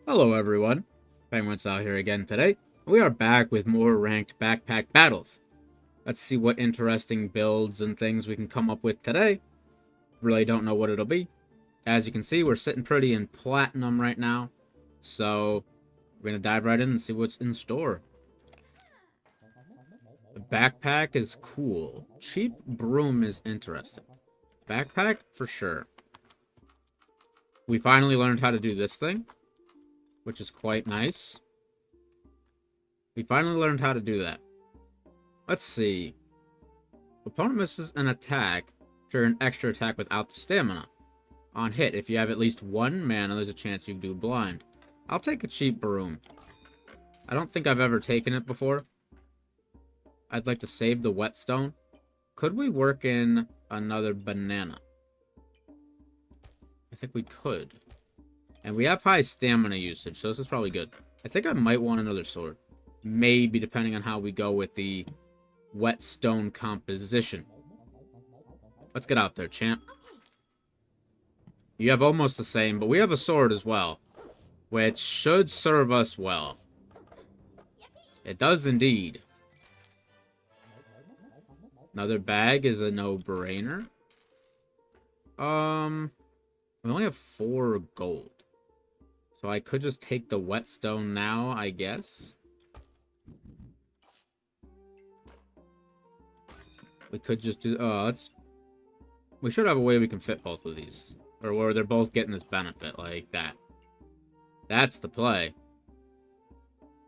Hello everyone, PenguinSal here again today. We are back with more ranked backpack battles. Let's see what interesting builds and things we can come up with today. Really don't know what it'll be. As you can see, we're sitting pretty in platinum right now. So, we're going to dive right in and see what's in store. The backpack is cool. Cheap broom is interesting. Backpack, for sure. We finally learned how to do this thing, which is quite nice. We finally learned how to do that. Let's see. Opponent misses an attack, trigger an extra attack without the stamina. On hit, if you have at least one mana, there's a chance you do blind. I'll take a cheap broom. I don't think I've ever taken it before. I'd like to save the whetstone. Could we work in another banana? I think we could. And we have high stamina usage, so this is probably good. I think I might want another sword. Maybe, depending on how we go with the whetstone composition. Let's get out there, champ. You have almost the same, but we have a sword as well, which should serve us well. It does indeed. Another bag is a no-brainer. We only have 4 gold. So I could just take the whetstone now, I guess. We could just do... we should have a way we can fit both of these. Or where they're both getting this benefit, like that. That's the play.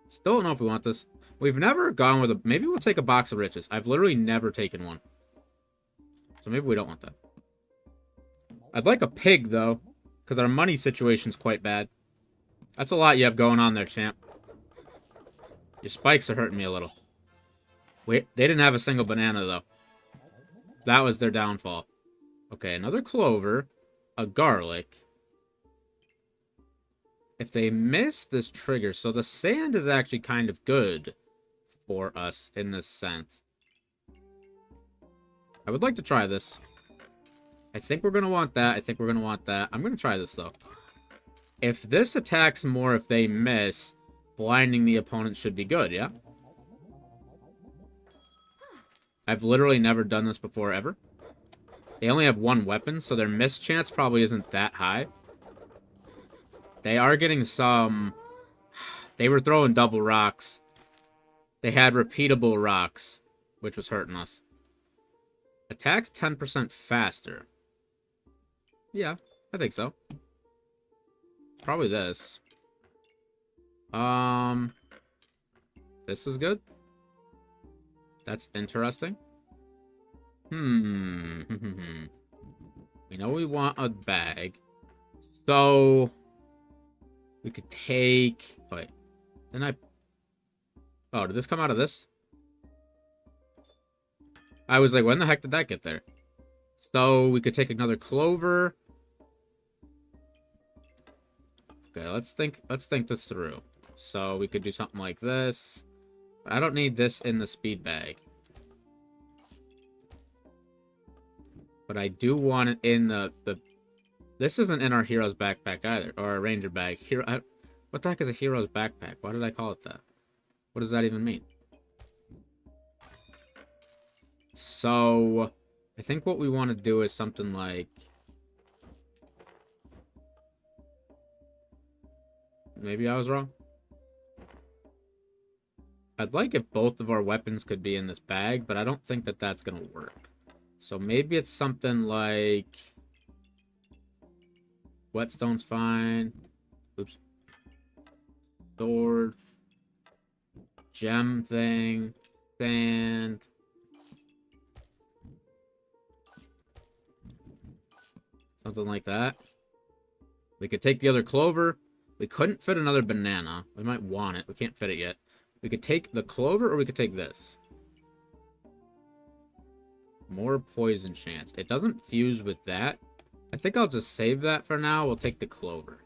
Still don't know if we want this. We've never gone with a... Maybe we'll take a box of riches. I've literally never taken one. So maybe we don't want that. I'd like a pig, though. Because our money situation's quite bad. That's a lot you have going on there, champ. Your spikes are hurting me a little. Wait, they didn't have a single banana, though. That was their downfall. Okay, another clover. A garlic. If they miss this trigger... So the sand is actually kind of good for us in this sense. I would like to try this. I think we're going to want that. I think we're going to want that. I'm going to try this, though. If this attacks more if they miss, blinding the opponent should be good, yeah? I've literally never done this before, ever. They only have 1 weapon, so their miss chance probably isn't that high. They are getting some... They were throwing double rocks. They had repeatable rocks, which was hurting us. Attacks 10% faster. Yeah, I think so. Probably this. This is good. That's interesting. We know we want a bag. So we could take... Wait. Didn't I... Oh, did this come out of this? I was like, when the heck did that get there? So we could take another clover. Okay, let's think this through. So we could do something like this. But I don't need this in the speed bag. But I do want it in the... This isn't in our hero's backpack either. Or a ranger bag. What the heck is a hero's backpack? Why did I call it that? What does that even mean? So, I think what we want to do is something like... Maybe I was wrong. I'd like if both of our weapons could be in this bag, but I don't think that that's going to work. So maybe it's something like... Whetstone's fine. Oops. Sword. Gem thing. Sand. Something like that. We could take the other clover. We couldn't fit another banana. We might want it. We can't fit it yet. We could take the clover or we could take this. More poison chance. It doesn't fuse with that. I think I'll just save that for now. We'll take the clover.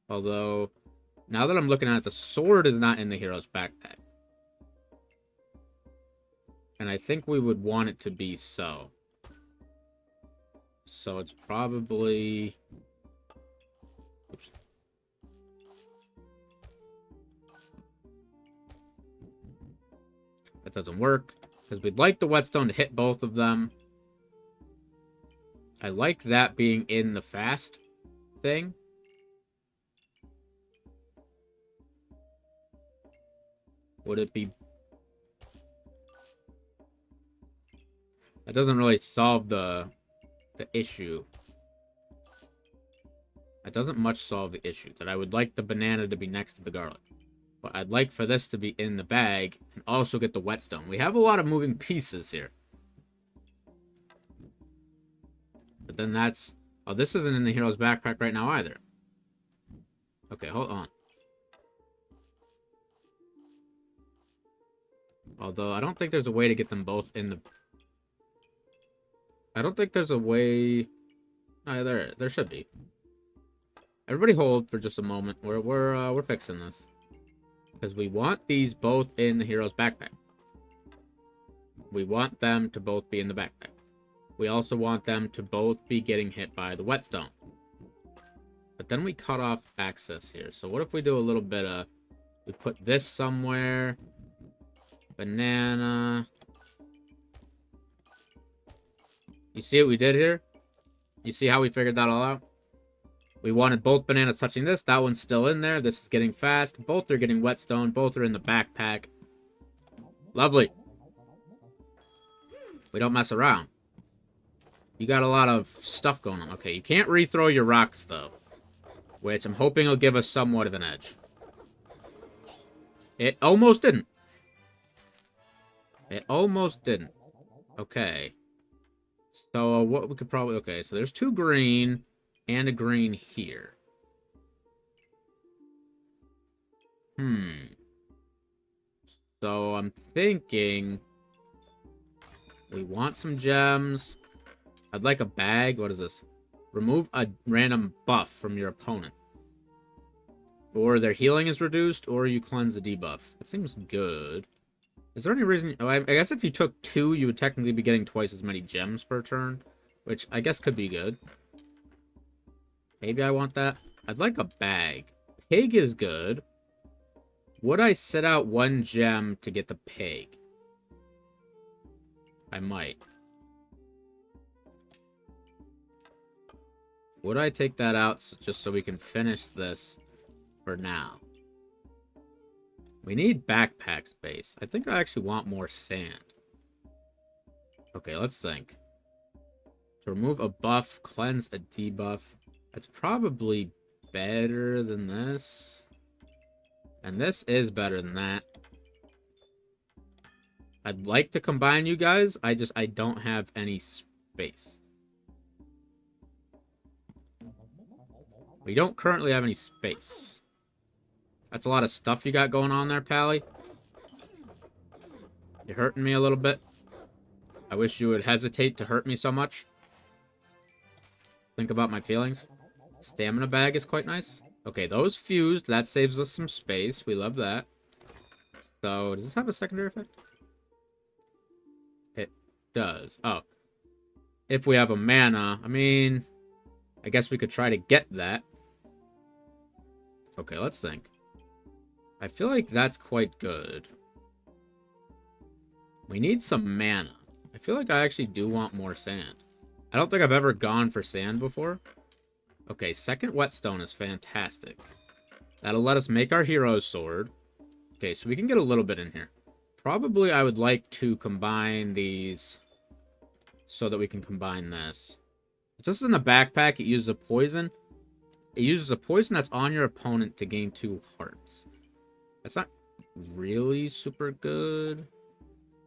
Although, now that I'm looking at it, the sword is not in the hero's backpack. And I think we would want it to be so. So it's probably... Oops. That doesn't work, because we'd like the whetstone to hit both of them. I like that being in the fast thing. Would it be... That doesn't really solve the issue. That doesn't much solve the issue. That I would like the banana to be next to the garlic. But I'd like for this to be in the bag and also get the whetstone. We have a lot of moving pieces here. But then that's... Oh, this isn't in the hero's backpack right now either. Okay, hold on. Although, I don't think there's a way to get them both in the... I don't think there's a way... Oh, there should be. Everybody hold for just a moment. We're fixing this. Because we want these both in the hero's backpack. We want them to both be in the backpack. We also want them to both be getting hit by the whetstone. But then we cut off access here. So what if we do a little bit of... We put this somewhere. Banana. You see what we did here? You see how we figured that all out? We wanted both bananas touching this. That one's still in there. This is getting fast. Both are getting whetstone. Both are in the backpack. Lovely. We don't mess around. You got a lot of stuff going on. Okay, you can't rethrow your rocks, though. Which I'm hoping will give us somewhat of an edge. It almost didn't. It almost didn't. Okay. So, what we could probably... Okay, so there's 2 green and a green here. So, I'm thinking... We want some gems. I'd like a bag. What is this? Remove a random buff from your opponent. Or their healing is reduced, or you cleanse the debuff. That seems good. Is there any reason... Oh, I guess if you took 2, you would technically be getting twice as many gems per turn. Which I guess could be good. Maybe I want that. I'd like a bag. Pig is good. Would I set out 1 gem to get the pig? I might. Would I take that out just so we can finish this for now? We need backpack space. I think I actually want more sand. Okay, let's think. To remove a buff, cleanse a debuff. That's probably better than this. And this is better than that. I'd like to combine you guys. I don't have any space. We don't currently have any space. That's a lot of stuff you got going on there, Pally. You're hurting me a little bit. I wish you would hesitate to hurt me so much. Think about my feelings. Stamina bag is quite nice. Okay, those fused. That saves us some space. We love that. So, does this have a secondary effect? It does. Oh. If we have a mana, I mean... I guess we could try to get that. Okay, let's think. I feel like that's quite good. We need some mana. I feel like I actually do want more sand. I don't think I've ever gone for sand before. Okay, second whetstone is fantastic. That'll let us make our hero's sword. Okay, so we can get a little bit in here. Probably I would like to combine these so that we can combine this. Just in the backpack, it uses a poison. It uses a poison that's on your opponent to gain 2 hearts. That's not really super good.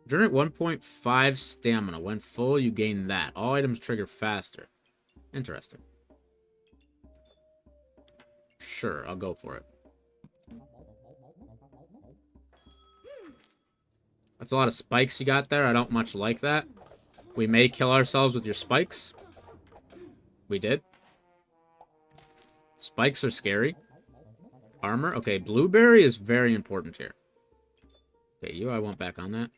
Generate 1.5 stamina. When full, you gain that. All items trigger faster. Interesting. Sure, I'll go for it. That's a lot of spikes you got there. I don't much like that. We may kill ourselves with your spikes. We did. Spikes are scary. Armor. Okay, blueberry is very important here. Okay, you I want back on that.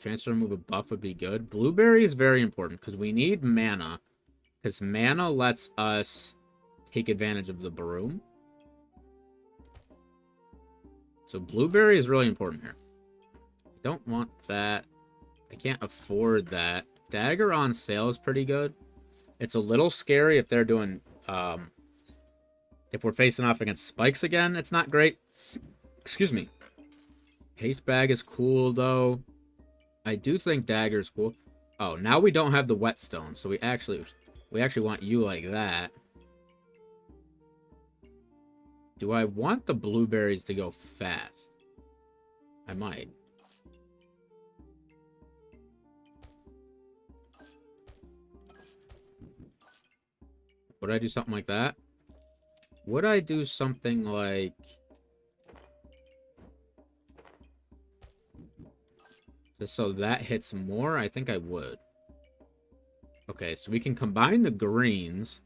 Chance to remove a buff would be good. Blueberry is very important because we need mana. Because mana lets us take advantage of the broom. So blueberry is really important here. I don't want that. I can't afford that. Dagger on sale is pretty good. It's a little scary if they're doing... if we're facing off against spikes again, it's not great. Excuse me. Haste bag is cool, though. I do think dagger is cool. Oh, now we don't have the whetstone, so we actually want you like that. Do I want the blueberries to go fast? I might. Would I do something like that? Would I do something like... just so that hits more? I think I would. Okay, so we can combine the greens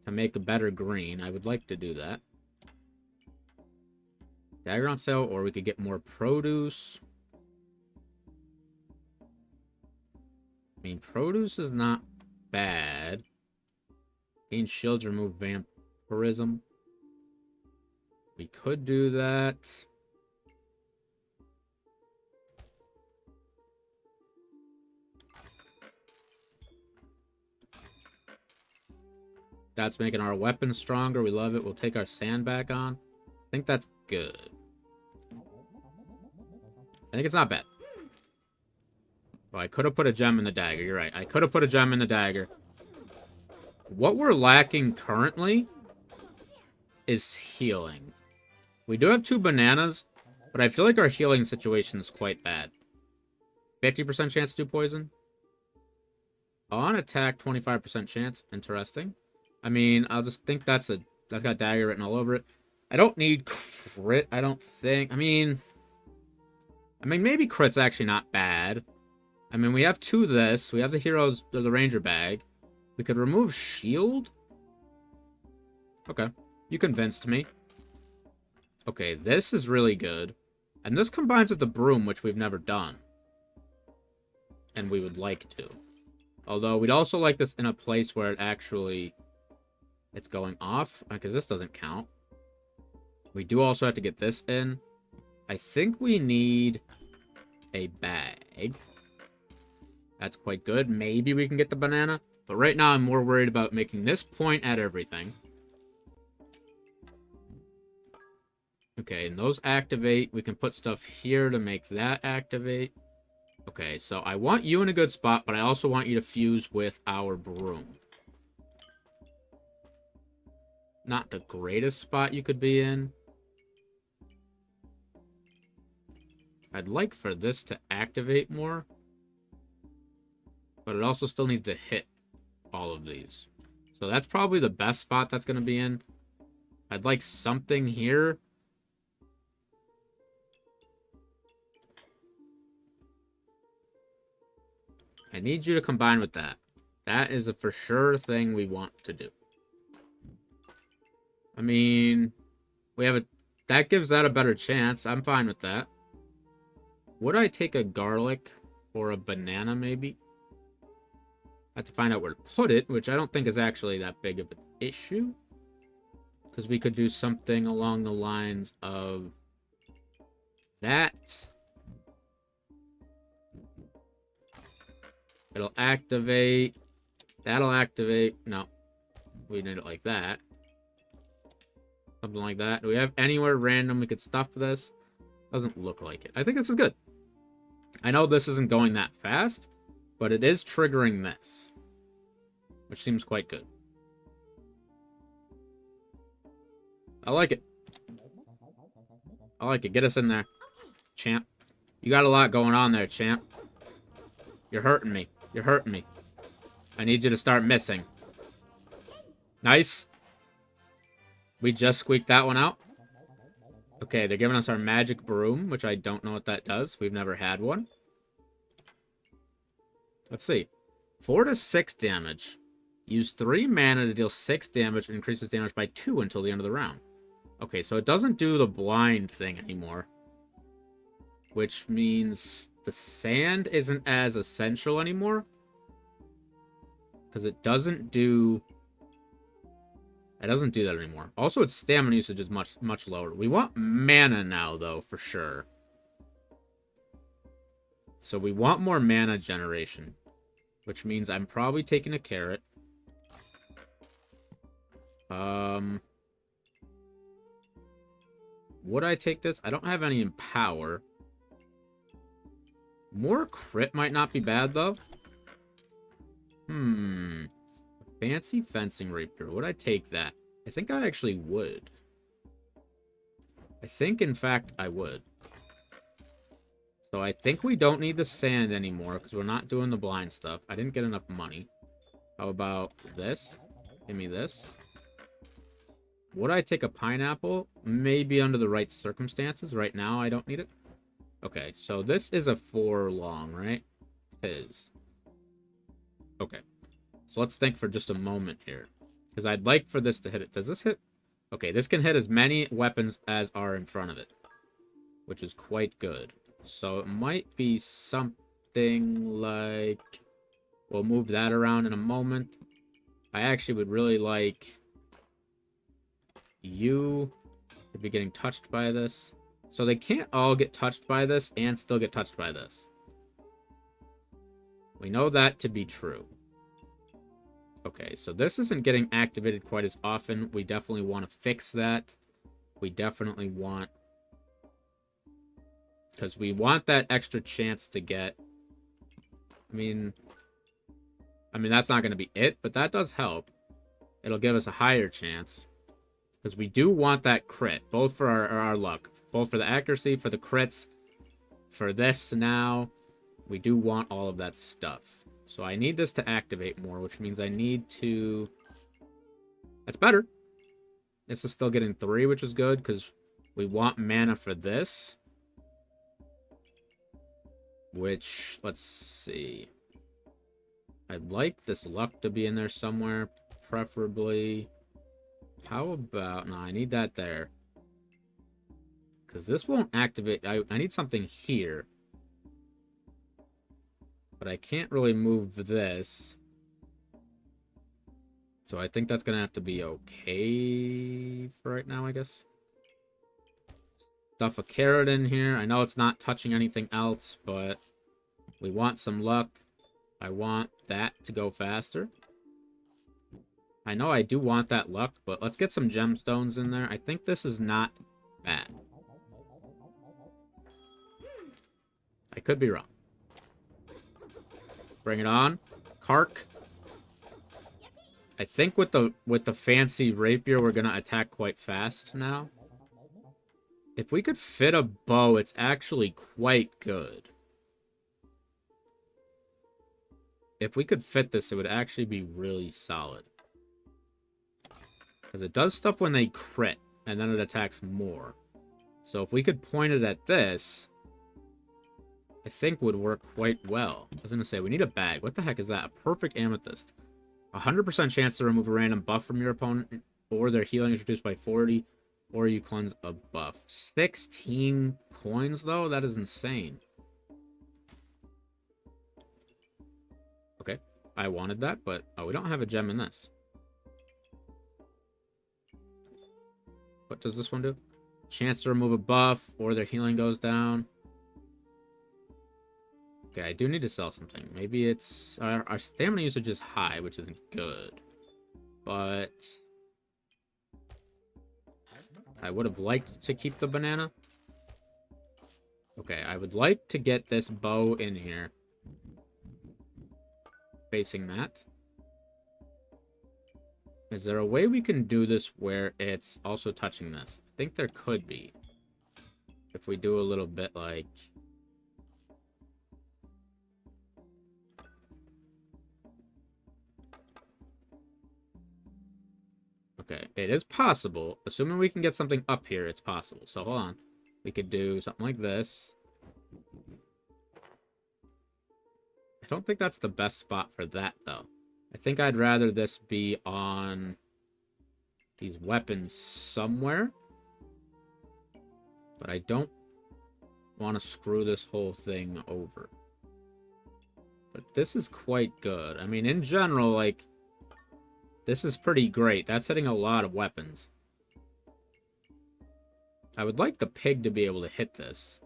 to make a better green. I would like to do that. Dagger on sale, or we could get more produce. I mean, produce is not bad. Gain shields, remove vampirism. We could do that. That's making our weapons stronger. We love it. We'll take our sand back on. I think that's good. I think it's not bad. Oh, I could have put a gem in the dagger. You're right. I could have put a gem in the dagger. What we're lacking currently is healing. We do have 2 bananas, but I feel like our healing situation is quite bad. 50% chance to do poison. On attack, 25% chance. Interesting. I mean, I'll just think that's got dagger written all over it. I don't need crit, I don't think. I mean, maybe crit's actually not bad. I mean, we have 2 of this. We have the heroes, the ranger bag. We could remove shield. Okay, you convinced me. Okay, this is really good. And this combines with the broom, which we've never done. And we would like to. Although, we'd also like this in a place where it actually... it's going off, because this doesn't count. We do also have to get this in. I think we need a bag. That's quite good. Maybe we can get the banana. But right now, I'm more worried about making this point at everything. Okay, and those activate. We can put stuff here to make that activate. Okay, so I want you in a good spot, but I also want you to fuse with our broom. Not the greatest spot you could be in. I'd like for this to activate more. But it also still needs to hit all of these. So that's probably the best spot that's going to be in. I'd like something here. I need you to combine with that. That is a for sure thing we want to do. I mean, we have a... that gives that a better chance. I'm fine with that. Would I take a garlic or a banana, maybe? I have to find out where to put it, which I don't think is actually that big of an issue. Because we could do something along the lines of that. It'll activate. That'll activate. No. We need it like that. Something like that. Do we have anywhere random we could stuff this? Doesn't look like it. I think this is good. I know this isn't going that fast, but it is triggering this, which seems quite good. I like it. I like it. Get us in there, champ. You got a lot going on there, champ. You're hurting me. You're hurting me. I need you to start missing. Nice. We just squeaked that one out. Okay, they're giving us our magic broom, which I don't know what that does. We've never had one. Let's see. 4 to 6 damage. Use 3 mana to deal 6 damage and increases damage by 2 until the end of the round. Okay, so it doesn't do the blind thing anymore. Which means the sand isn't as essential anymore. Because it doesn't do... It doesn't do that anymore. Also, its stamina usage is much, much lower. We want mana now, though, for sure. So we want more mana generation. Which means I'm probably taking a carrot. Would I take this? I don't have any in power. More crit might not be bad, though. Fancy fencing rapier. Would I take that? I think I actually would. I think, in fact, I would. So I think we don't need the sand anymore because we're not doing the blind stuff. I didn't get enough money. How about this? Give me this. Would I take a pineapple? Maybe under the right circumstances. Right now, I don't need it. Okay, so this is a 4 long, right? It is. Okay. So let's think for just a moment here. Because I'd like for this to hit it. Does this hit? Okay, this can hit as many weapons as are in front of it. Which is quite good. So it might be something like... We'll move that around in a moment. I actually would really like... You to be getting touched by this. So they can't all get touched by this and still get touched by this. We know that to be true. Okay, so this isn't getting activated quite as often. We definitely want to fix that. We definitely want... Because we want that extra chance to get... I mean, that's not going to be it, but that does help. It'll give us a higher chance. Because we do want that crit, both for our luck. Both for the accuracy, for the crits, for this now. We do want all of that stuff. So I need this to activate more, which means I need to... That's better. This is still getting 3, which is good, because we want mana for this. Which, let's see. I'd like this luck to be in there somewhere, preferably. How about... No, I need that there. Because this won't activate... I need something here. But I can't really move this. So I think that's going to have to be okay for right now, I guess. Stuff a carrot in here. I know it's not touching anything else, but we want some luck. I want that to go faster. I know I do want that luck, but let's get some gemstones in there. I think this is not bad. I could be wrong. Bring it on. Kark. I think with the fancy rapier, we're going to attack quite fast now. If we could fit a bow, it's actually quite good. If we could fit this, it would actually be really solid. Because it does stuff when they crit, and then it attacks more. So if we could point it at this... I think would work quite well. I was going to say, we need a bag. What the heck is that? A perfect amethyst. 100% chance to remove a random buff from your opponent, or their healing is reduced by 40, or you cleanse a buff. 16 coins, though? That is insane. Okay, I wanted that, but we don't have a gem in this. What does this one do? Chance to remove a buff, or their healing goes down. Okay, I do need to sell something. Maybe it's... Our stamina usage is high, which isn't good. But... I would have liked to keep the banana. Okay, I would like to get this bow in here. Facing that. Is there a way we can do this where it's also touching this? I think there could be. If we do a little bit like... Okay, it is possible. Assuming we can get something up here, it's possible. So, hold on. We could do something like this. I don't think that's the best spot for that, though. I think I'd rather this be on these weapons somewhere. But I don't want to screw this whole thing over. But this is quite good. I mean, in general, like, this is pretty great. That's hitting a lot of weapons. I would like the pig to be able to hit this.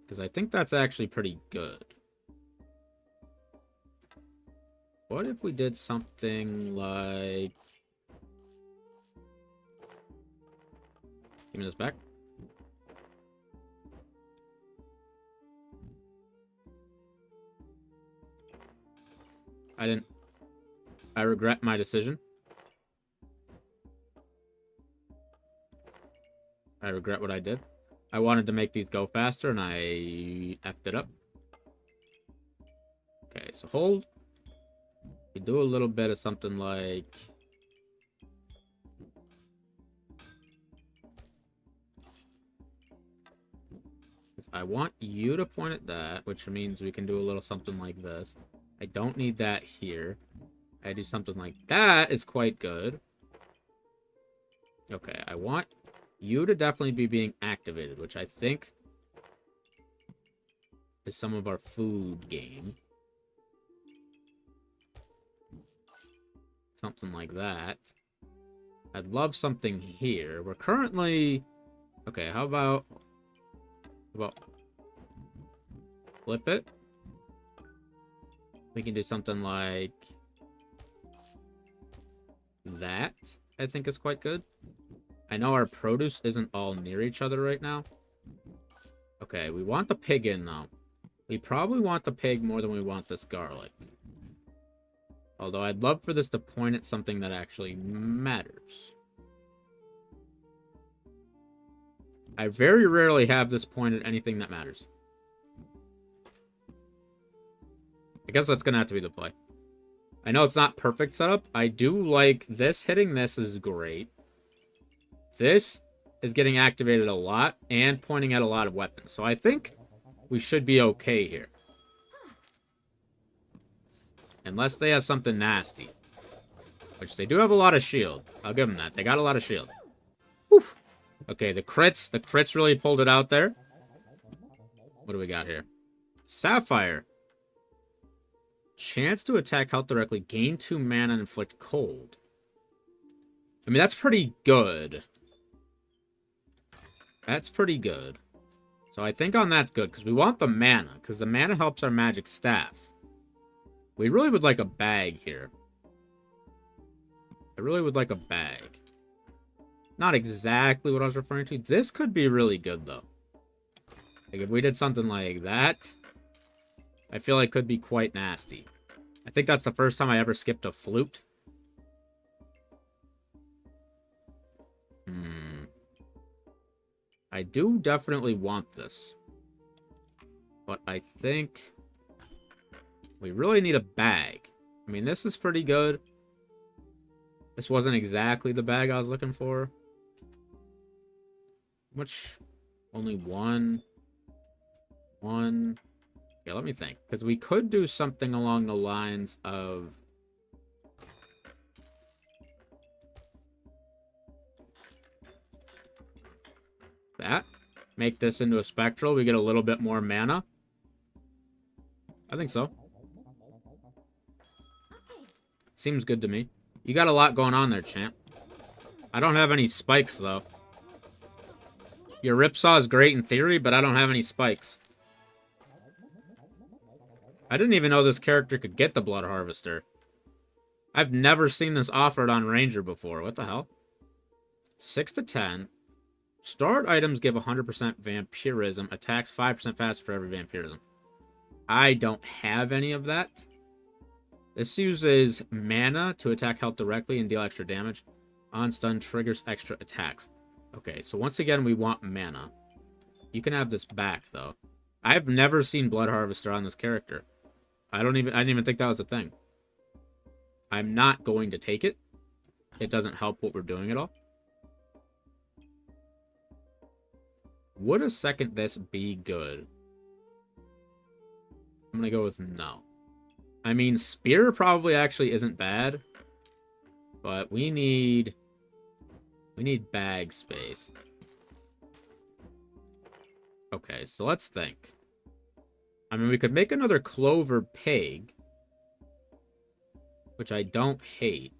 Because I think that's actually pretty good. What if we did something like... Give me this back. I regret my decision. I regret what I did. I wanted to make these go faster, and I effed it up. Okay, so hold. We do a little bit of something like... I want you to point at that, which means we can do a little something like this. I don't need that here. I do something like that is quite good. Okay, I want you to definitely be being activated, which I think is some of our food game. Something like that. I'd love something here. We're currently... Okay, how about flip it? We can do something like that, I think is quite good. I know our produce isn't all near each other right now. Okay, we want the pig in, though. We probably want the pig more than we want this garlic. Although I'd love for this to point at something that actually matters. I very rarely have this point at anything that matters. I guess that's going to have to be the play. I know it's not perfect setup. I do like this. Hitting this is great. This is getting activated a lot and pointing at a lot of weapons. So I think we should be okay here. Unless they have something nasty. Which they do have a lot of shield. I'll give them that. They got a lot of shield. Whew. Okay, the crits really pulled it out there. What do we got here? Sapphire. Chance to attack health directly. Gain 2 mana and inflict cold. I mean, that's pretty good. That's pretty good. So I think on that's good, because we want the mana, because the mana helps our magic staff. We really would like a bag here. I really would like a bag. Not exactly what I was referring to. This could be really good, though. Like, if we did something like that, I feel like could be quite nasty. I think that's the first time I ever skipped a flute. I do definitely want this. But I think we really need a bag. I mean, this is pretty good. This wasn't exactly the bag I was looking for. Which, only one. Yeah, let me think. Because we could do something along the lines of... that. Make this into a spectral. We get a little bit more mana. I think so. Seems good to me. You got a lot going on there, champ. I don't have any spikes, though. Your Ripsaw is great in theory, but I don't have any spikes. I didn't even know this character could get the Blood Harvester. I've never seen this offered on Ranger before. What the hell? 6 to 10. Starred items give 100% vampirism. Attacks 5% faster for every vampirism. I don't have any of that. This uses mana to attack health directly and deal extra damage. On stun triggers extra attacks. Okay, so once again, we want mana. You can have this back, though. I've never seen Blood Harvester on this character. I didn't even think that was a thing. I'm not going to take it. It doesn't help what we're doing at all. Would a second this be good? I'm going to go with no. I mean, Spear probably actually isn't bad. But we need bag space. Okay, so let's think. I mean, we could make another clover pig, which I don't hate.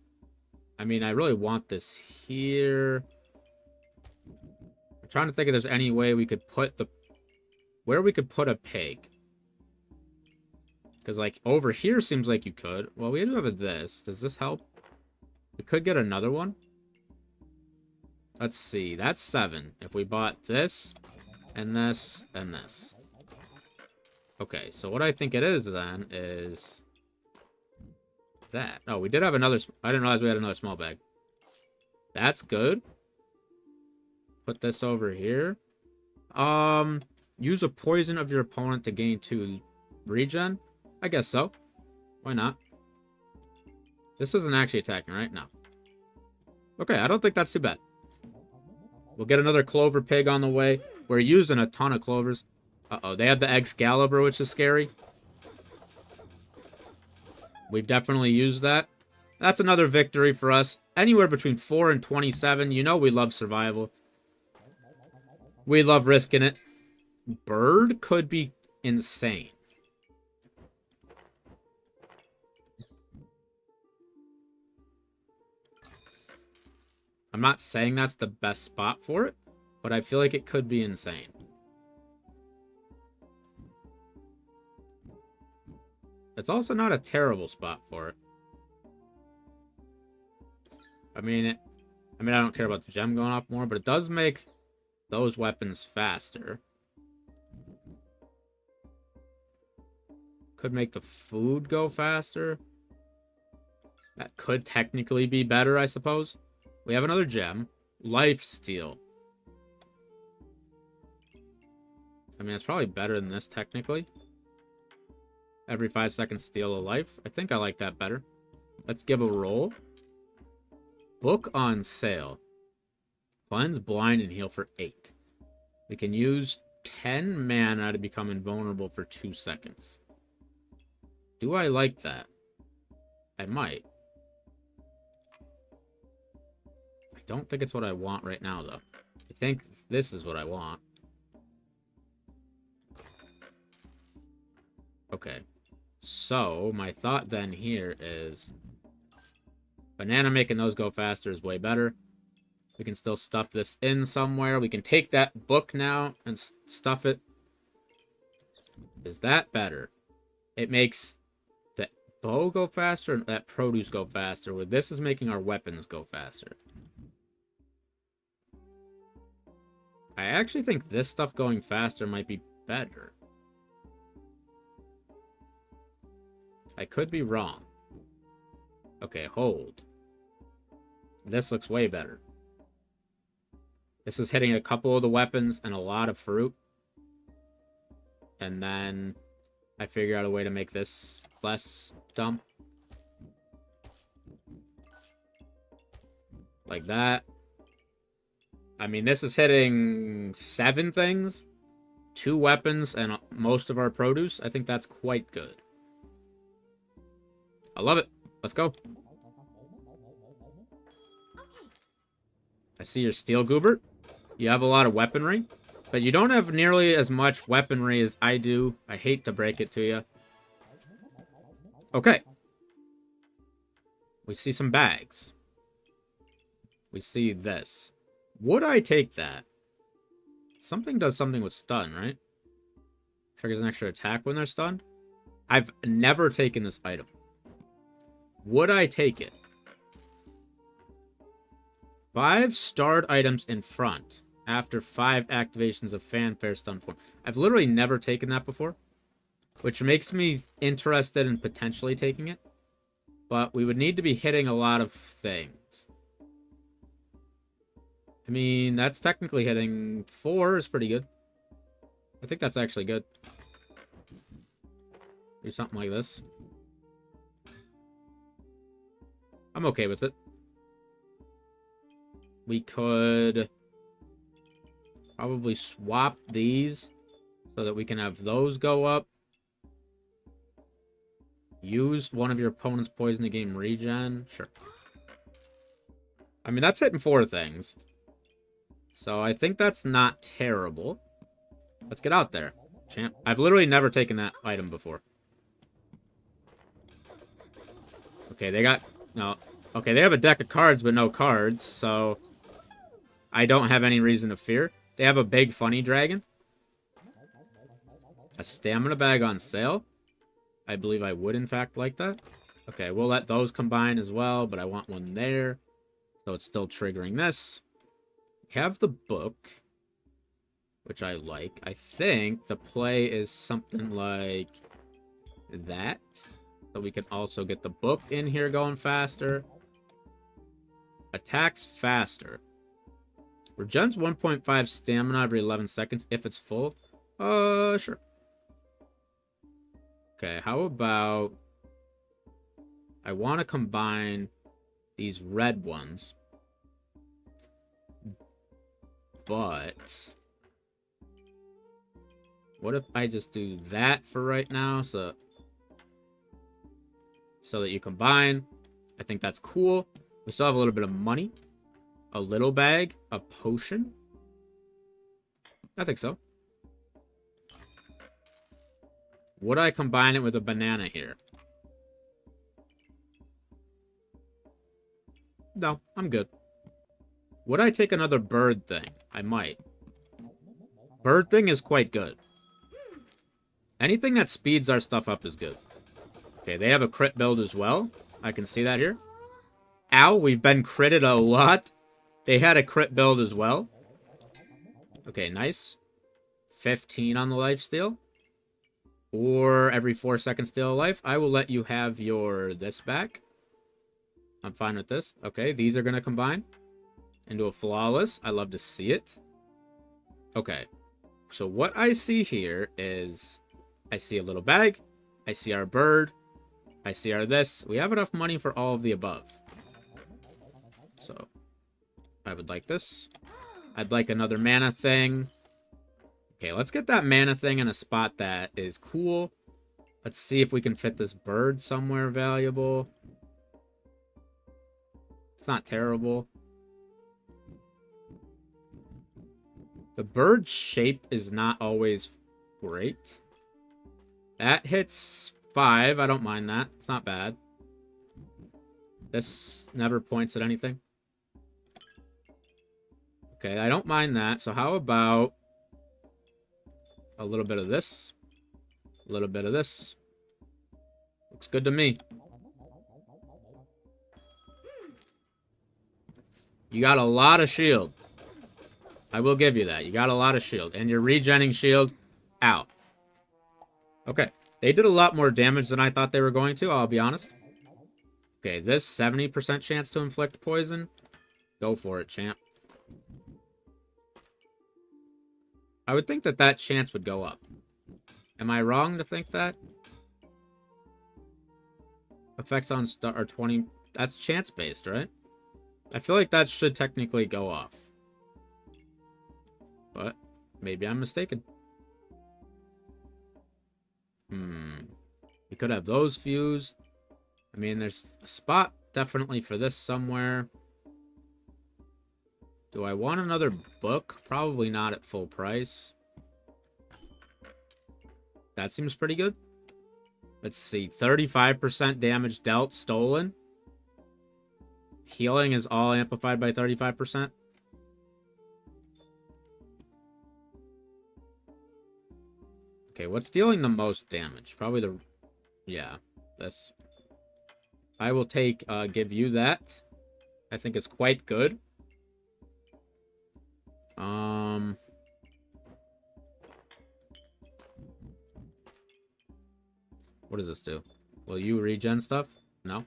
I mean, I really want this here. I'm trying to think if there's any way we could put the... Where we could put a pig. Because, like, over here seems like you could. Well, we do have this. Does this help? We could get another one. Let's see. That's 7. If we bought this, and this, and this. Okay, so what I think it is, then, is... that. Oh, we did have another... I didn't realize we had another small bag. That's good. Put this over here. Use a poison of your opponent to gain 2 regen. I guess so. Why not? This isn't actually attacking, right? No. Okay, I don't think that's too bad. We'll get another clover pig on the way. We're using a ton of clovers. Uh-oh, they have the Excalibur, which is scary. We've definitely used that. That's another victory for us. Anywhere between 4 and 27. You know we love survival. We love risking it. Bird could be insane. I'm not saying that's the best spot for it, but I feel like it could be insane. It's also not a terrible spot for it. I mean, I don't care about the gem going off more, but it does make those weapons faster. Could make the food go faster. That could technically be better, I suppose. We have another gem. Lifesteal. I mean, it's probably better than this, technically. Every 5 seconds, steal a life. I think I like that better. Let's give a roll. Book on sale. Cleanse, blind, and heal for 8. We can use 10 mana to become invulnerable for 2 seconds. Do I like that? I might. I don't think it's what I want right now, though. I think this is what I want. Okay. So, my thought then here is... banana making those go faster is way better. We can still stuff this in somewhere. We can take that book now and stuff it. Is that better? It makes the bow go faster and that produce go faster. Where this is making our weapons go faster. I actually think this stuff going faster might be better. I could be wrong. Okay, hold. This looks way better. This is hitting a couple of the weapons and a lot of fruit. And then I figure out a way to make this less dumb. Like that. I mean, this is hitting 7 things. 2 weapons and most of our produce. I think that's quite good. I love it. Let's go. I see your steel goober. You have a lot of weaponry, but you don't have nearly as much weaponry as I do. I hate to break it to you. Okay. We see some bags. We see this. Would I take that? Something does something with stun, right? Triggers an extra attack when they're stunned. I've never taken this item. Would I take it? 5 starred items in front after 5 activations of fanfare stun form. I've literally never taken that before, which makes me interested in potentially taking it. But we would need to be hitting a lot of things. I mean, that's technically hitting 4 is pretty good. I think that's actually good. Do something like this. I'm okay with it. We could probably swap these so that we can have those go up. Use one of your opponent's poison to gain regen. Sure. I mean, that's hitting 4 things. So I think that's not terrible. Let's get out there, champ. I've literally never taken that item before. Okay, they got... No. Okay, they have a deck of cards, but no cards, so... I don't have any reason to fear. They have a big funny dragon. A stamina bag on sale. I believe I would, in fact, like that. Okay, we'll let those combine as well, but I want one there. So it's still triggering this. We have the book, which I like. I think the play is something like that. So we can also get the book in here going faster. Attacks faster. Regens 1.5 stamina every 11 seconds if it's full. Sure. Okay, how about... I want to combine these red ones. But... what if I just do that for right now, so that you combine? I think that's cool. We still have a little bit of money. A little bag. A potion. I think so. Would I combine it with a banana here? No, I'm good. Would I take another bird thing? I might. Bird thing is quite good. Anything that speeds our stuff up is good. Okay, they have a crit build as well. I can see that here. Ow, we've been critted a lot. They had a crit build as well. Okay, nice. 15 on the lifesteal. Or every 4 seconds steal a life. I will let you have your this back. I'm fine with this. Okay, these are going to combine into a flawless. I love to see it. Okay, so what I see here is I see a little bag. I see our bird. I see our this. We have enough money for all of the above. So, I would like this. I'd like another mana thing. Okay, let's get that mana thing in a spot that is cool. Let's see if we can fit this bird somewhere valuable. It's not terrible. The bird's shape is not always great. That hits 5. I don't mind that. It's not bad. This never points at anything. Okay, I don't mind that. So how about a little bit of this? A little bit of this. Looks good to me. You got a lot of shield. I will give you that. You got a lot of shield. And your regenning shield out. Okay. They did a lot more damage than I thought they were going to, I'll be honest. Okay, this 70% chance to inflict poison. Go for it, champ. I would think that that chance would go up. Am I wrong to think that? Effects on star are 20... That's chance-based, right? I feel like that should technically go off. But maybe I'm mistaken. We could have those fuse. I mean, there's a spot definitely for this somewhere. Do I want another book? Probably not at full price. That seems pretty good. Let's see. 35% damage dealt, stolen. Healing is all amplified by 35%. Okay, what's dealing the most damage? Probably the... Yeah, this. I will take, give you that. I think it's quite good. What does this do? Will you regen stuff? No.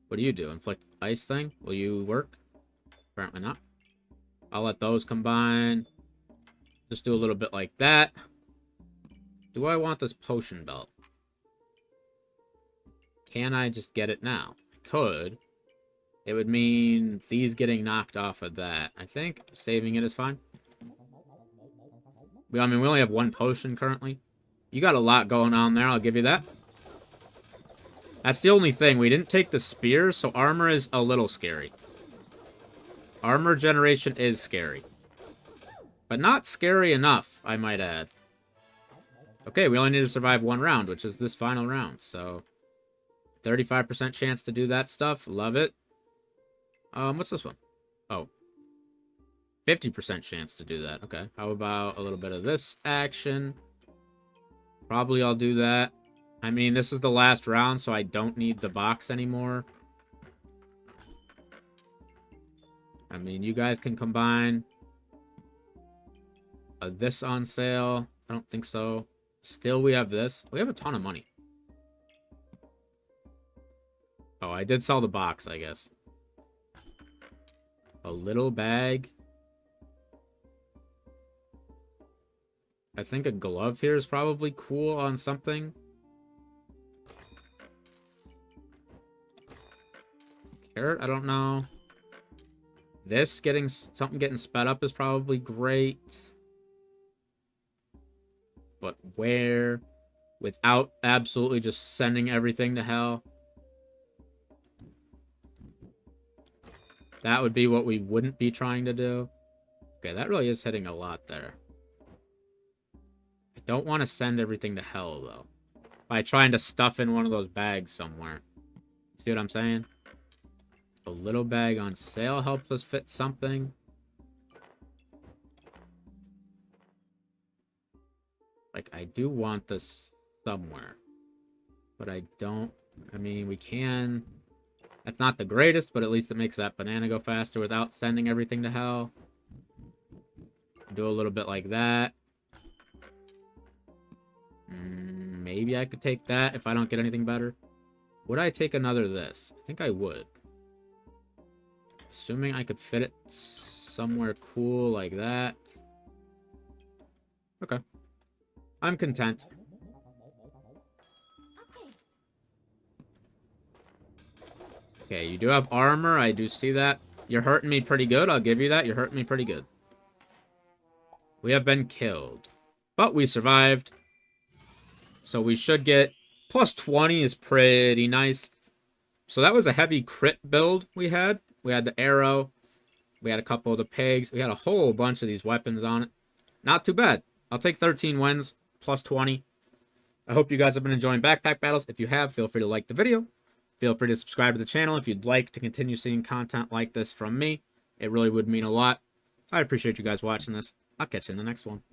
What do you do? Inflict ice thing? Will you work? Apparently not. I'll let those combine. Just do a little bit like that. Do I want this potion belt? Can I just get it now? I could. It would mean these getting knocked off of that. I think saving it is fine. I mean, we only have one potion currently. You got a lot going on there, I'll give you that. That's the only thing. We didn't take the spear, so armor is a little scary. Armor generation is scary. But not scary enough, I might add. Okay, we only need to survive 1 round, which is this final round. So, 35% chance to do that stuff. Love it. What's this one? Oh, 50% chance to do that. Okay, how about a little bit of this action? Probably I'll do that. I mean, this is the last round, so I don't need the box anymore. I mean, you guys can combine. This on sale? I don't think so. Still, we have this. We have a ton of money. Oh, I did sell the box, I guess. A little bag. I think a glove here is probably cool on something. Carrot, I don't know. This getting something getting sped up is probably great. But where? Without absolutely just sending everything to hell. That would be what we wouldn't be trying to do. Okay, that really is hitting a lot there. I don't want to send everything to hell, though. By trying to stuff in one of those bags somewhere. See what I'm saying? A little bag on sale helps us fit something. Like, I do want this somewhere. But I don't... I mean, we can... That's not the greatest, but at least it makes that banana go faster without sending everything to hell. Do a little bit like that. Maybe I could take that if I don't get anything better. Would I take another this? I think I would. Assuming I could fit it somewhere cool like that. Okay. I'm content. Okay, you do have armor. I do see that. You're hurting me pretty good. I'll give you that. You're hurting me pretty good. We have been killed. But we survived. So we should get... Plus 20 is pretty nice. So that was a heavy crit build we had. We had the arrow. We had a couple of the pigs. We had a whole bunch of these weapons on it. Not too bad. I'll take 13 wins. Plus 20. I hope you guys have been enjoying backpack battles. If you have, feel free to like the video. Feel free to subscribe to the channel if you'd like to continue seeing content like this from me. It really would mean a lot. I appreciate you guys watching this. I'll catch you in the next one.